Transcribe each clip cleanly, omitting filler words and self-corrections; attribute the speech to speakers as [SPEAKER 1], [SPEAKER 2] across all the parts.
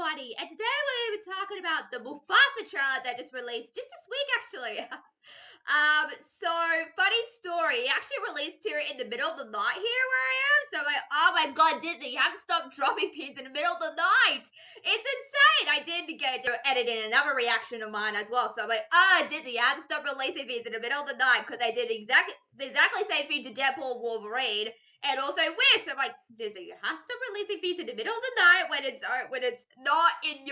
[SPEAKER 1] everybody, and today we're talking about the Mufasa trailer that just released just this week, actually. So funny story. It actually released here in the middle of the night here where I am. So I'm like, oh my god, Disney, you have to stop dropping things in the middle of the night. It's insane. I did get to edit in another reaction of mine as well. So I'm like, Disney, you have to stop releasing things in the middle of the night because I did the exactly same thing to Deadpool Wolverine. And also Wish. I'm like, Disney, you have to stop releasing things in the middle of the night when it's not in the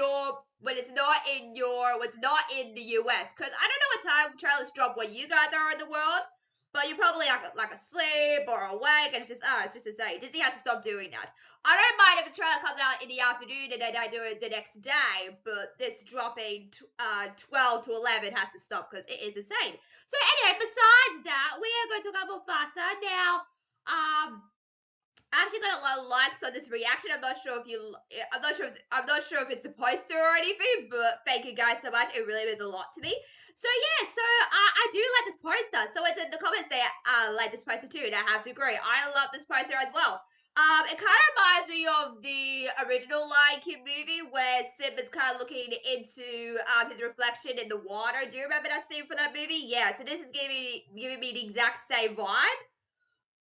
[SPEAKER 1] US. Because I don't know what time trailers drop when you guys are in the world, but you're probably like asleep or awake, and it's just insane. Disney has to stop doing that. I don't mind if a trailer comes out in the afternoon and then I do it the next day, but this dropping 12 to 11 has to stop because it is insane. So anyway, besides that, we are going to talk about Mufasa now. I actually got a lot of likes on this reaction. I'm not sure if it's a poster or anything, but thank you guys so much. It really means a lot to me. So yeah, I do like this poster. So it's in the comments there. I like this poster too, and I have to agree. I love this poster as well. It kind of reminds me of the original Lion King movie where Simba's kind of looking into his reflection in the water. Do you remember that scene from that movie? Yeah. So this is giving me the exact same vibe,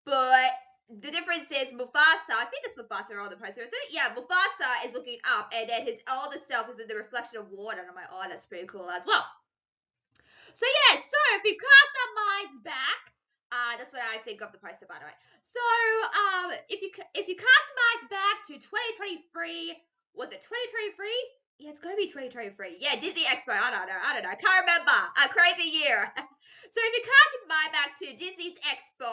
[SPEAKER 1] but the difference is Mufasa, I think it's Mufasa on the poster, isn't it? Yeah, Mufasa is looking up, and then his older self is in the reflection of water, and I'm like, oh, that's pretty cool as well. So yeah, so if you cast our minds back, that's what I think of the poster, by the way. So if you cast minds back to 2023, was it 2023? Yeah, it's gonna be 2023. Yeah, Disney Expo. I don't know. I can't remember. A crazy year. So if you cast your mind back to Disney's Expo,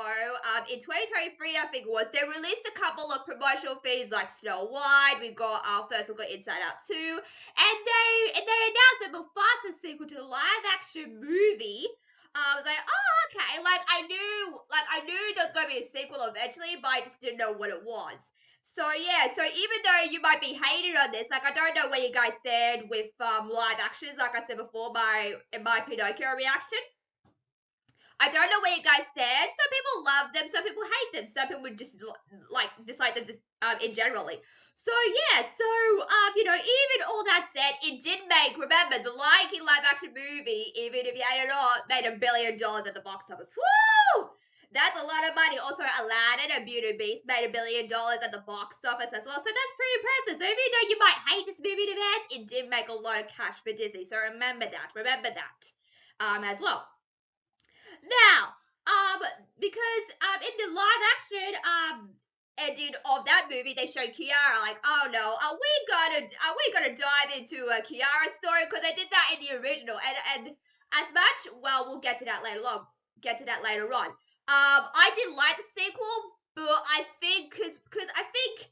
[SPEAKER 1] in 2023, I think it was, they released a couple of promotional things like Snow White. We got first we got Inside Out 2, and they announced a Mufasa sequel to the live action movie. I was like, oh, okay. Like I knew there was gonna be a sequel eventually, but I just didn't know what it was. So yeah, so even though you might be hating on this, like I don't know where you guys stand with live actions, like I said before, in my Pinocchio reaction. I don't know where you guys stand. Some people love them, some people hate them, some people just like dislike them just in generally. So yeah, so even all that said, it did make, remember, the Lion King live action movie, even if you had it all, made $1 billion at the box office. Woo! That's a lot of money. Also, Aladdin and Beauty and Beast made $1 billion at the box office as well. So that's pretty impressive. So even though you might hate this movie in advance, it did make a lot of cash for Disney. So remember that. As well. Now, because in the live action ending of that movie, they showed Kiara like, oh no, are we gonna dive into a Kiara story? Because they did that in the original, and as much, well, we'll get to that later on. I did like the sequel, but I think because I think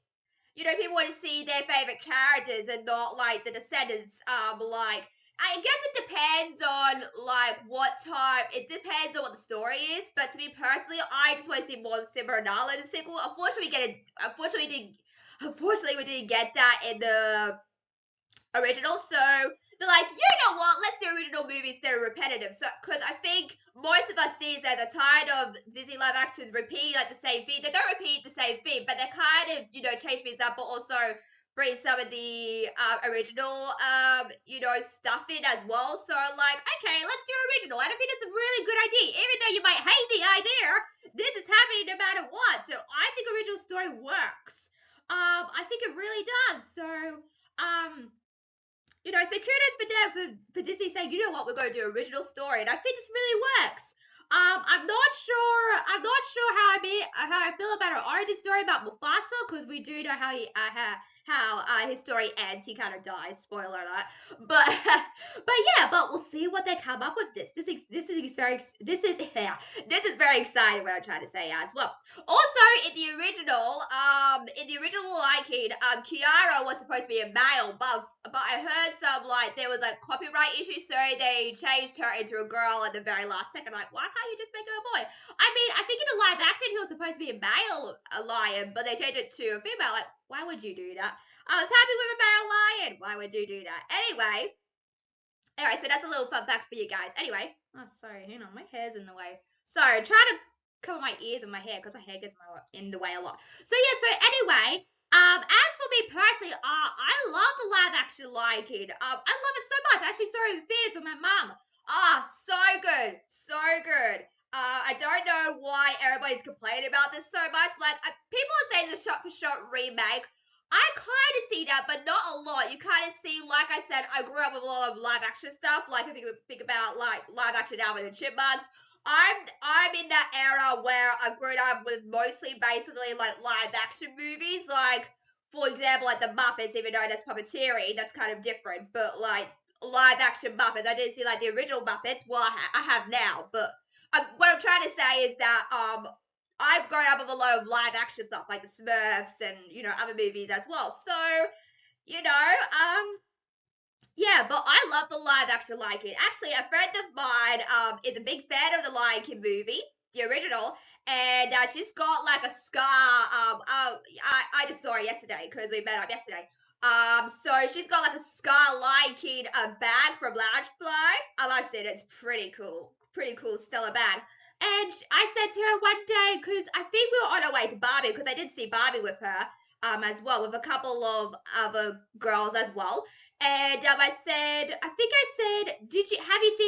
[SPEAKER 1] people want to see their favorite characters and not like the descendants. I guess it depends on like what time. It depends on what the story is. But to me personally, I just want to see more of Simba and Nala in the sequel. Unfortunately, we didn't get that in the original. So they're like, you know what? Let's do original movies that are repetitive. So because I think most of us these days are tired of Disney live actions repeating like the same thing. They don't repeat the same thing, but they kind of change things up, but also bring some of the original stuff in as well. So like, okay, let's do original. And I think it's a really good idea. Even though you might hate the idea, this is happening no matter what. So I think original story works. I think it really does. So so kudos for Disney saying, you know what, we're going to do original story, and I think this really works. I'm not sure how I feel about our origin story about Mufasa, because we do know how his story ends. He kind of dies. Spoiler alert. But but we'll see what they come up with. This is very exciting. What I'm trying to say as well. Also, in the original Lion King, Kiara was supposed to be a male, but I heard some there was copyright issues, so they changed her into a girl at the very last second. Like, why can't you just make him a boy? I mean, I think in the live action he was supposed to be a male lion, but they changed it to a female. Like, why would you do that? I was happy with a male lion. Why would you do that? Anyway, so that's a little fun fact for you guys. Anyway, oh sorry, my hair's in the way. Sorry, I'm trying to cover my ears with my hair because my hair gets in the way a lot. So yeah, so anyway, As for me personally, I love the live action Lion King. I love it so much. I actually saw it in theaters with my mum. So good, so good. I don't know why everybody's complaining about this so much. Like, people are saying the shot-for-shot remake. I kind of see that, but not a lot. You kind of see, like I said, I grew up with a lot of live action stuff. Like, if you think about like live action Alvin and Chipmunks, I'm in that era where I've grown up with mostly basically like live action movies. Like, for example, like the Muppets, even though that's puppeteering, that's kind of different. But like live action Muppets, I didn't see like the original Muppets. Well, I have now, but what I'm trying to say is that I've grown up with a lot of live action stuff like the Smurfs and other movies as well. So you know yeah, but I love the live action Lion King. Actually, a friend of mine is a big fan of the Lion King movie, the original, and she's got like a scar. I just saw her yesterday because we met up yesterday. So she's got like a scar Lion King bag from Loungefly. I've seen it. It's pretty cool Stella bag. And I said to her one day, because I think we were on our way to Barbie, because I did see Barbie with her as well, with a couple of other girls as well. And I said, have you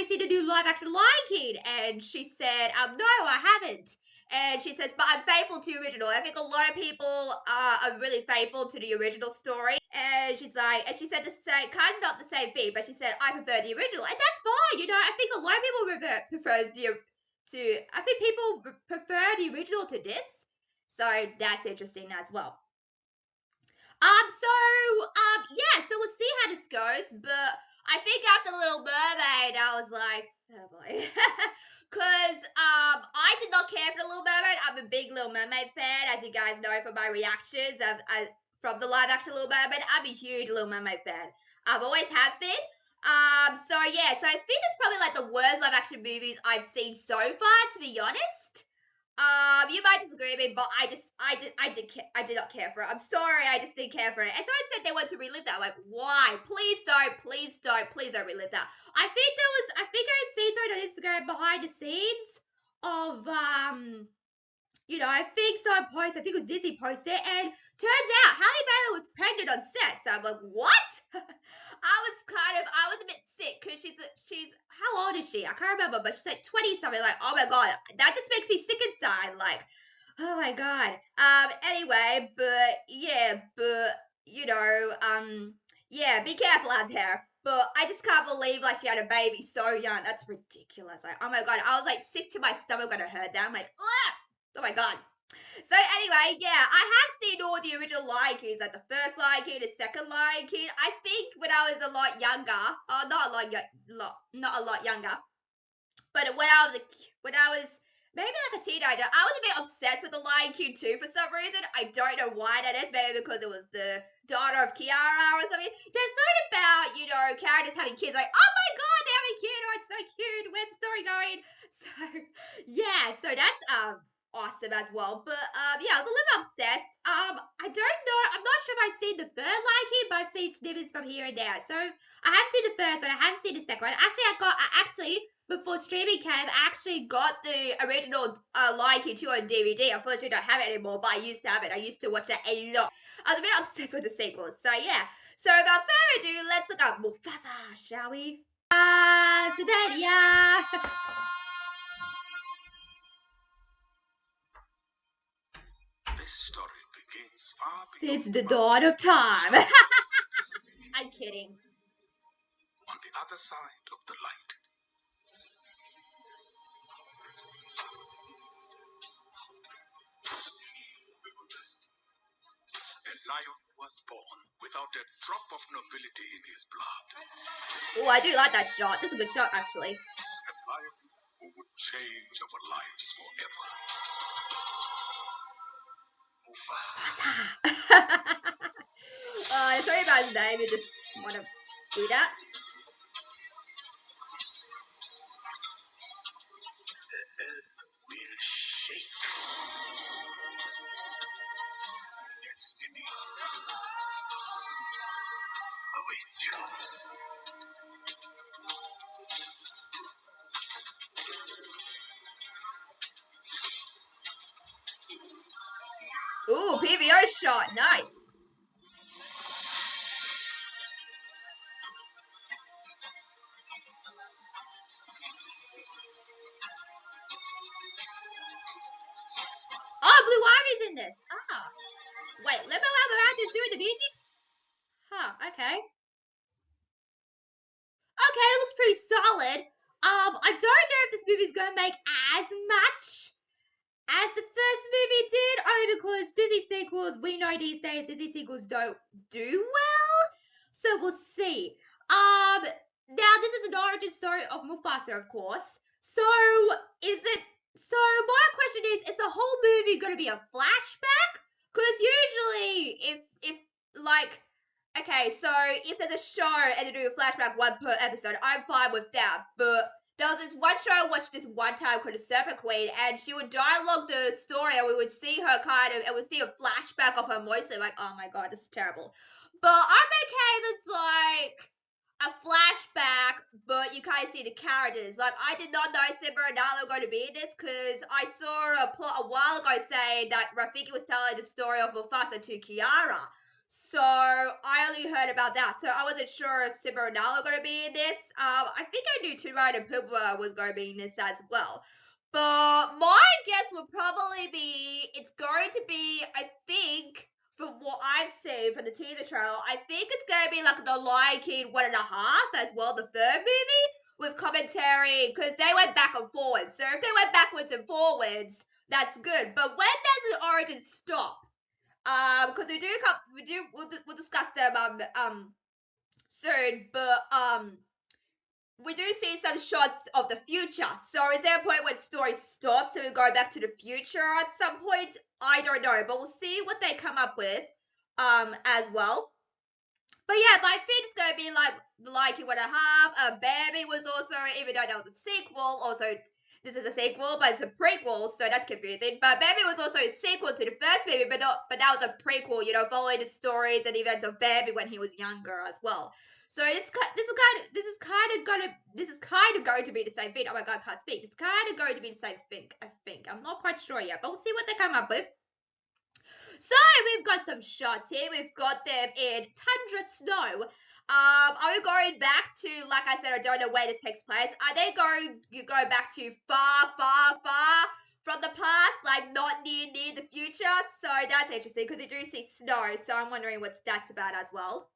[SPEAKER 1] seen the new live action Lion King? And she said, no, I haven't. And she says, but I'm faithful to the original. I think a lot of people are really faithful to the original story. And she said the same, kind of not the same thing, but she said, I prefer the original. And that's fine. I think a lot of people I think people prefer the original to this. So that's interesting as well. So we'll see how this goes, but I think after Little Mermaid, I was like, oh boy. Cause, I did not care for the Little Mermaid. I'm a big Little Mermaid fan, as you guys know from my reactions from the live action Little Mermaid. I'm a huge Little Mermaid fan. I've always have been. So I think it's probably like the worst live action movies I've seen so far, to be honest. You might disagree with me, but I did not care for it. I'm sorry, I just didn't care for it. And someone said they wanted to relive that. I'm like, why? Please don't relive that. I think I had seen something on Instagram behind the scenes of I think I think it was Disney posted, and turns out Halle Bailey was pregnant on set. So I'm like, what? I was a bit sick because she's how old is she? I can't remember, but she's like 20 something. Like, oh my god, that just makes me sick inside. Like, oh my god. Anyway, be careful out there. But I just can't believe like she had a baby so young. That's ridiculous. Like, oh my god, I was like sick to my stomach when I heard that. I'm like, ugh! Oh my god. So anyway, I have seen all the original Lion Kings, like the first Lion King, the second Lion King. I think when I was a lot younger, not a lot younger, but when I was maybe like a teenager, I was a bit obsessed with the Lion King too for some reason. I don't know why that is. Maybe because it was the daughter of Kiara or something. There's something about characters having kids. Like, oh my god, they have a kid! Oh, it's so cute. Where's the story going? So that's awesome as well. But I was a little obsessed. I don't know. I'm not sure if I've seen the third Lion King, but I've seen snippets from here and there. So I have seen the first one. I haven't seen the second one. Actually, before streaming came, I actually got the original Lion King 2 on DVD. Unfortunately, I don't have it anymore, but I used to have it. I used to watch that a lot. I was a bit obsessed with the sequels. So yeah. So without further ado, let's look up Mufasa, shall we?
[SPEAKER 2] This story begins far
[SPEAKER 1] Since the dawn of time. I'm kidding.
[SPEAKER 2] On the other side of the light. A lion was born without a drop of nobility in his blood.
[SPEAKER 1] Oh, I do like that shot. This is a good shot, actually.
[SPEAKER 2] A lion who would change our lives forever. Mufasa.
[SPEAKER 1] Sorry about his name. I just want to do that.
[SPEAKER 2] The earth will shake. Destiny awaits you.
[SPEAKER 1] Ooh, PVO shot. Nice. Oh, Blue Ivy's in this. Ah. Wait, Limo Alvarez doing the music? Huh, okay. Okay, it looks pretty solid. I don't know if this movie's gonna make as much as the first movie did, only because Disney sequels, we know these days Disney sequels don't do well. So we'll see. Now this is an origin story of Mufasa, of course. So my question is the whole movie gonna be a flashback? Because usually if like okay, so if there's a show and they do a flashback one per episode, I'm fine with that. But there was this one show I watched this one time called The Serpent Queen, and she would dialogue the story, and we would see her and we'd see a flashback of her mostly, like, oh my god, this is terrible. But I'm okay if it's like a flashback, but you kind of see the characters. Like, I did not know Simba and Nala were going to be in this, because I saw a plot a while ago saying that Rafiki was telling the story of Mufasa to Kiara. So I only heard about that. So I wasn't sure if Simba and Nala were going to be in this. I think I knew Timon and Pumbaa was going to be in this as well. But my guess would probably be, it's going to be, I think, from what I've seen from the teaser trailer, I think it's going to be like the Lion King 1.5 as well, the third movie, with commentary, because they went back and forwards. So if they went backwards and forwards, that's good. But when does the origin stop? Because we'll discuss them soon, but we do see some shots of the future. So is there a point when the story stops and we go back to the future at some point? I don't know, but we'll see what they come up with as well. But yeah, but I think it's gonna be like The Lion King 1.5. Baby was also, even though that was a sequel, also this is a sequel, but it's a prequel, so that's confusing. But Baby was also a sequel to the first movie, but that was a prequel, you know, following the stories and events of Baby when he was younger as well. So this is kind of going to be the same thing. Oh my god, I can't speak. It's kind of going to be the same thing, I think. I'm not quite sure yet, but we'll see what they come up with. So we've got some shots here. We've got them in tundra snow. Are we going back to, like I said, I don't know where this takes place. Are they going back to far, far, far from the past, like not near the future? So that's interesting because you do see snow. So I'm wondering what that's about as well.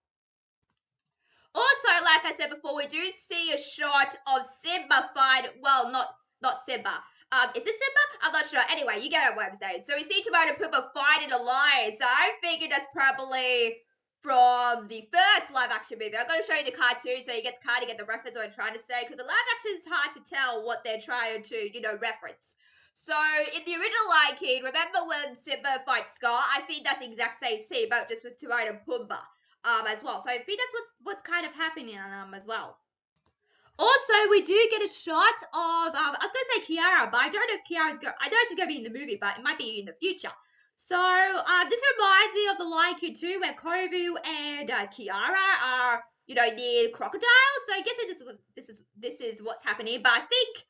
[SPEAKER 1] Also, like I said before, we do see a shot of Simba fight. Well, not Simba. Is it Simba? I'm not sure. Anyway, you get what I'm saying. So we see Timon and Pumbaa fighting a lion. So I'm thinking that's probably from the first live action movie. I'm going to show you the cartoon so you get kind of get the reference what I'm trying to say, because the live action is hard to tell what they're trying to, reference. So in the original Lion King, remember when Simba fights Scar? I think that's the exact same scene, but just with Timon and Pumbaa as well. So I think that's what's kind of happening as well. Also, we do get a shot of, I was going to say Kiara, but I don't know if I know she's going to be in the movie, but it might be in the future. So, this reminds me of the Lion King 2, where Kovu and Kiara are, near crocodiles. So I guess this is what's happening, but I think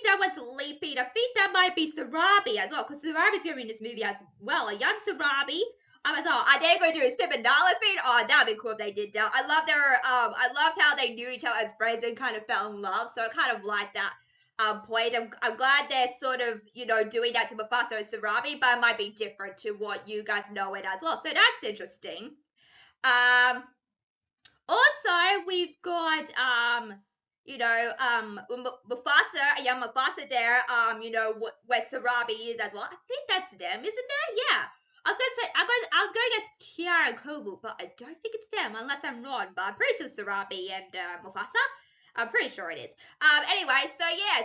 [SPEAKER 1] that one's leaping. I think that might be Sarabi as well, because Sarabi's going to be in this movie as well, a young Sarabi. As well. Are they going to do a Simba Nala thing? Oh, that'd be cool if they did that. I loved how they knew each other as friends and kind of fell in love. So I kind of like that point. I'm glad they're sort of, doing that to Mufasa and Sarabi, but it might be different to what you guys know it as well. So that's interesting. Also, we've got Mufasa, a young Mufasa there, where Sarabi is as well. I think that's them, isn't it? Yeah. I was going against Kiara and Kovu, but I don't think it's them unless I'm wrong. But I'm pretty sure Sarabi and Mufasa. I'm pretty sure it is. Anyway, so yeah,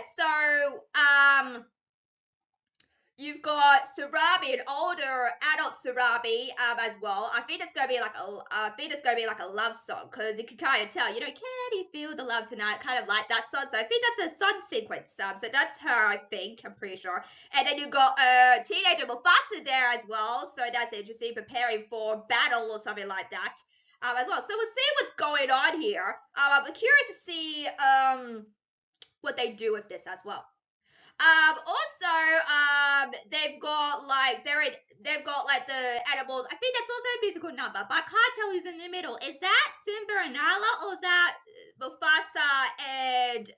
[SPEAKER 1] you've got Sarabi, an older adult Sarabi, as well. I think it's gonna be like a love song, because you can kind of tell, can you feel the love tonight? Kind of like that song. So I think that's a sun sequence. So that's her, I think. I'm pretty sure. And then you got teenager Mufasa there as well. So that's interesting, preparing for battle or something like that. As well. So we'll see what's going on here. I'm curious to see what they do with this as well. Also, they've got like they've got like the animals. I think that's also a musical number, but I can't tell who's in the middle. Is that Simba and Nala, or is that Mufasa and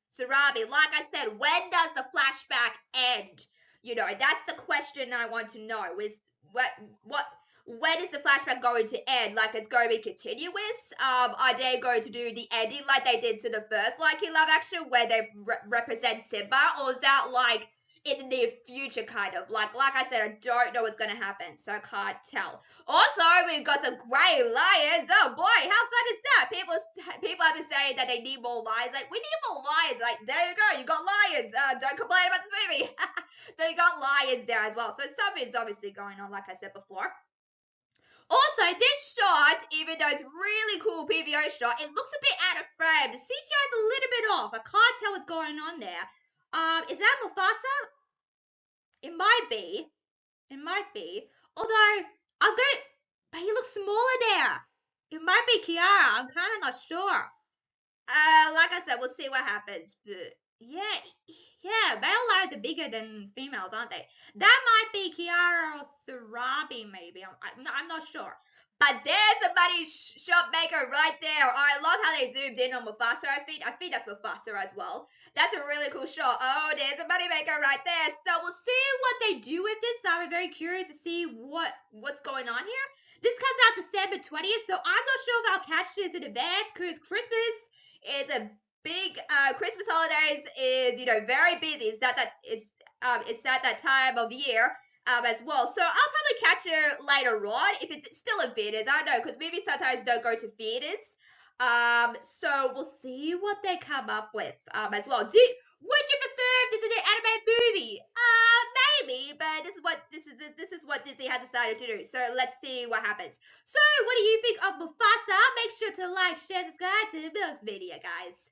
[SPEAKER 1] Sarabi? Like I said, when does the flashback end? You know, that's the question I want to know. Is what when is the flashback going to end? Like it's going to be continuous? Are they going to do the ending like they did to the first like in live action where they represent Simba, or is that like in the near future kind of like I said, I don't know what's going to happen, so I can't tell. Also, we've got some great lions. Oh boy, how fun is that? People have been saying that they need more lions. Like, we need more lions. Like, there you go, you got lions. Don't complain about this movie. So you got lions there as well. So something's obviously going on, like I said before. Also, this shot, even though it's really cool PVO shot, it looks a bit out of frame. The CGI is a little bit off. I can't tell what's going on there. Is that Mufasa? It might be. It might be. Although, I was going, but he looks smaller there. It might be Kiara. I'm kind of not sure. Like I said, we'll see what happens. But yeah, male lions are bigger than females, aren't they? That might be Kiara or Sarabi, maybe. I'm not sure. But there's a money shop maker right there. I love how they zoomed in on Mufasa. I think that's Mufasa as well. That's a really cool shot. Oh, there's a money maker right there. So we'll see what they do with this. I'm very curious to see what's going on here. This comes out December 20th, so I'm not sure if I'll catch this in advance because Christmas is a big Christmas holidays is very busy. It's at that time of year as well. So I'll probably catch it later on if it's still in theaters. I don't know because movies sometimes don't go to theaters. So we'll see what they come up with as well. Would you prefer if this is an animated movie? Maybe, but this is what Disney has decided to do. So let's see what happens. So what do you think of Mufasa? Make sure to like, share, subscribe to the next video, guys.